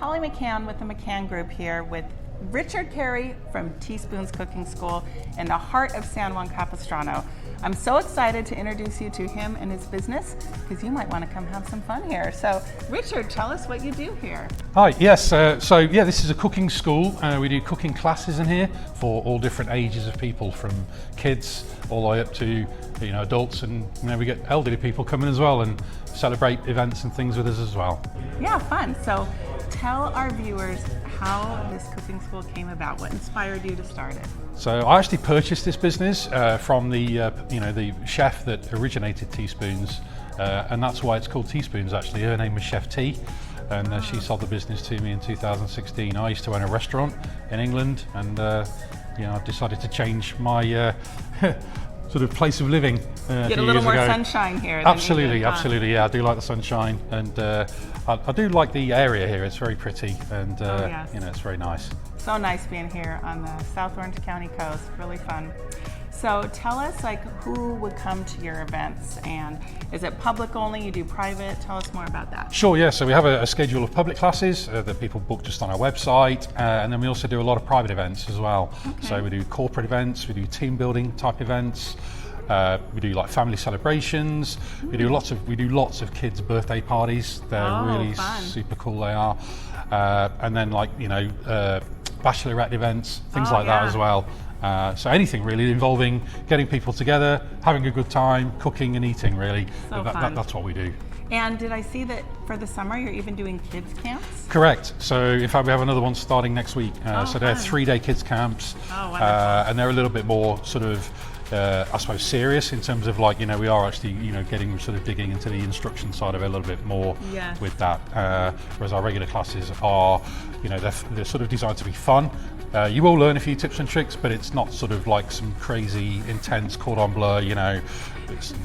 Holly McKhann with the McKhann Group here with Richard Carey from TSpoons Cooking School in the heart of San Juan Capistrano. I'm so excited to introduce you to him and his business because you might want to come have some fun here. So Richard, tell us what you do here. Hi, yes, this is a cooking school. We do cooking classes in here for all different ages of people, from kids all the way up to adults, and we get elderly people coming as well and celebrate events and things with us as well. Yeah, fun. So tell our viewers how this cooking school came about. What inspired you to start it? So I actually purchased this business from the chef that originated TSpoons, and that's why it's called TSpoons. Actually, her name was Chef T, and she sold the business to me in 2016. I used to own a restaurant in England, and I decided to change my sort of place of living. Get a little more sunshine here. Absolutely, absolutely. Yeah, I do like the sunshine, and I do like the area here. It's very pretty, and yes. It's very nice. So nice being here on the South Orange County coast. Really fun. So tell us, who would come to your events, and is it public only? You do private? Tell us more about that. Sure, yeah. So we have a schedule of public classes that people book just on our website, and then we also do a lot of private events as well. Okay. So we do corporate events, we do team building type events, we do like family celebrations. We do lots of kids' birthday parties. They're really fun. Super cool. They are, and then bachelorette events, things like that as well. So anything really involving getting people together, having a good time, cooking and eating, really. So that's what we do. And did I see that for the summer you're even doing kids camps? Correct. So in fact we have another one starting next week. So they're 3-day kids camps. Oh, wonderful. And they're a little bit more sort of I suppose serious in terms of we are actually getting sort of digging into the instruction side of it a little bit more with that. Whereas our regular classes are they're sort of designed to be fun. You will learn a few tips and tricks, but it's not sort of like some crazy intense cordon bleu,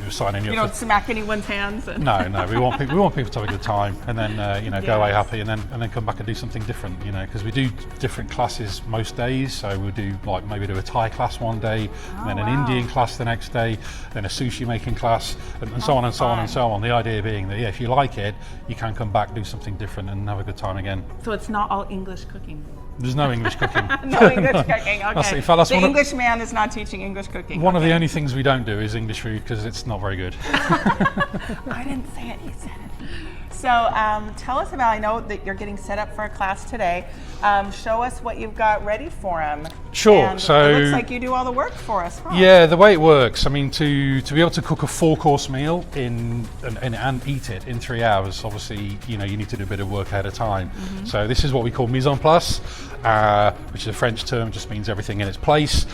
signing you don't smack anyone's hands. No, we want people to have a good time, and then go away happy, and then come back and do something different, because we do different classes most days. So we'll do maybe do a Thai class one day, and then an Indian class the next day, then a sushi making class, and so on and so on and so on. The idea being that if you like it, you can come back, do something different, and have a good time again. So it's not all English cooking. There's no English cooking. No English cooking, okay. The English man is not teaching English cooking. One of the only things we don't do is English food, because it's not very good. I didn't say it, you said it. So tell us about, I know that you're getting set up for a class today. Show us what you've got ready for them. Sure. And so it looks like you do all the work for us, huh? Yeah, the way it works, I mean, to be able to cook a 4-course meal and eat it in 3 hours, obviously, you need to do a bit of work ahead of time. Mm-hmm. So this is what we call mise en place, which is a French term, just means everything in its place.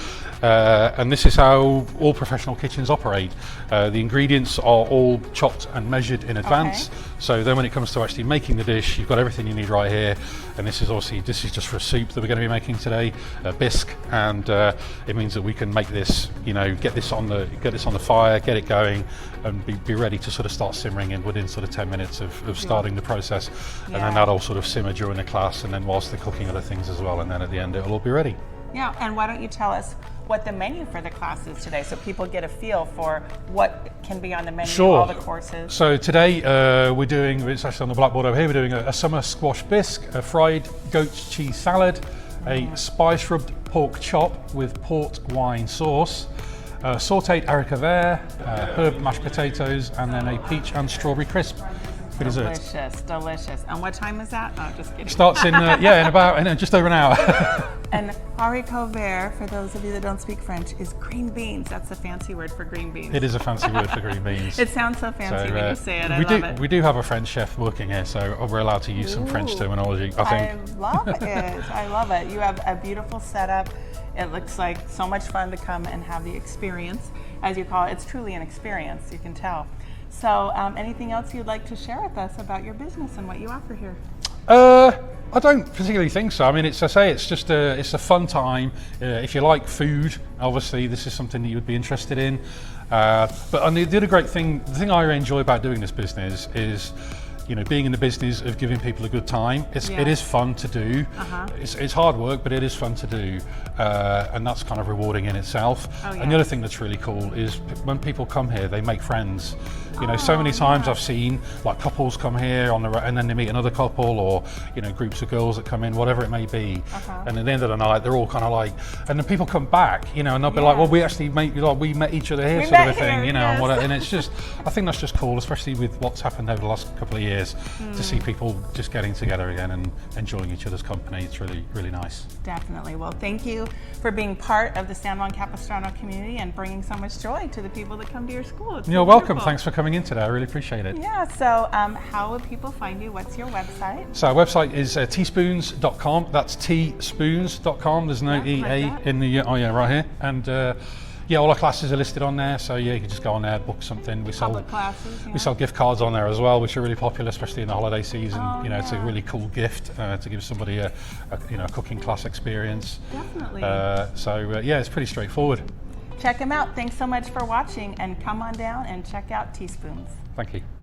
And this is how all professional kitchens operate. The ingredients are all chopped and measured in advance. Okay. So then when it comes to actually making the dish, you've got everything you need right here. And this is just for a soup that we're going to be making today, a bisque, and it means that we can make this, get this on the fire, get it going, and be ready to sort of start simmering in within sort of 10 minutes of starting the process. And then that'll sort of simmer during the class, and then whilst they're cooking other things as well, and then at the end it'll all be ready. Yeah, and why don't you tell us what the menu for the class is today, so people get a feel for what can be on the menu, all the courses. So today we're doing, it's actually on the blackboard over here, we're doing a summer squash bisque, a fried goat's cheese salad, a spice rubbed pork chop with port wine sauce, sautéed haricot vert, herb mashed potatoes, and then a peach and strawberry crisp. Delicious, delicious. And what time is that? Oh, just kidding. Starts in just over an hour. And haricot vert, for those of you that don't speak French, is green beans. That's a fancy word for green beans. It is a fancy word for green beans. It sounds so fancy when you say it. I love it. We do have a French chef working here, so we're allowed to use some French terminology, I think. I love it. I love it. You have a beautiful setup. It looks like so much fun to come and have the experience, as you call it. It's truly an experience, you can tell. So anything else you'd like to share with us about your business and what you offer here? I don't particularly think so. I mean, it's just a fun time. If you like food, obviously this is something that you would be interested in. But the other great thing, the thing I enjoy about doing this business is you know, being in the business of giving people a good time. It is fun to do. It's hard work, but it is fun to do, and that's kind of rewarding in itself. And the other thing that's really cool is when people come here, they make friends. You know, so many times I've seen like couples come here and then they meet another couple, or you know, groups of girls that come in, whatever it may be. And at the end of the night, they're all kind of like, and then people come back, you know, and they'll be like, well, we actually we met each other here, sort of a thing, you know, and it's just, I think that's just cool, especially with what's happened over the last couple of years, to see people just getting together again and enjoying each other's company. It's really, really nice. Definitely. Well, thank you for being part of the San Juan Capistrano community and bringing so much joy to the people that come to your school. You're welcome. Thanks for coming in today. I really appreciate it. Yeah. So, how would people find you? What's your website? So our website is tspoons.com. That's tspoons.com. There's no EA in the right here. And yeah, all our classes are listed on there. So yeah, you can just go on there, book something. We sell public classes. We sell gift cards on there as well, which are really popular, especially in the holiday season. You know, it's a really cool gift to give somebody a cooking class experience. Definitely. Yeah, it's pretty straightforward. Check them out. Thanks so much for watching, and come on down and check out TSpoons. Thank you.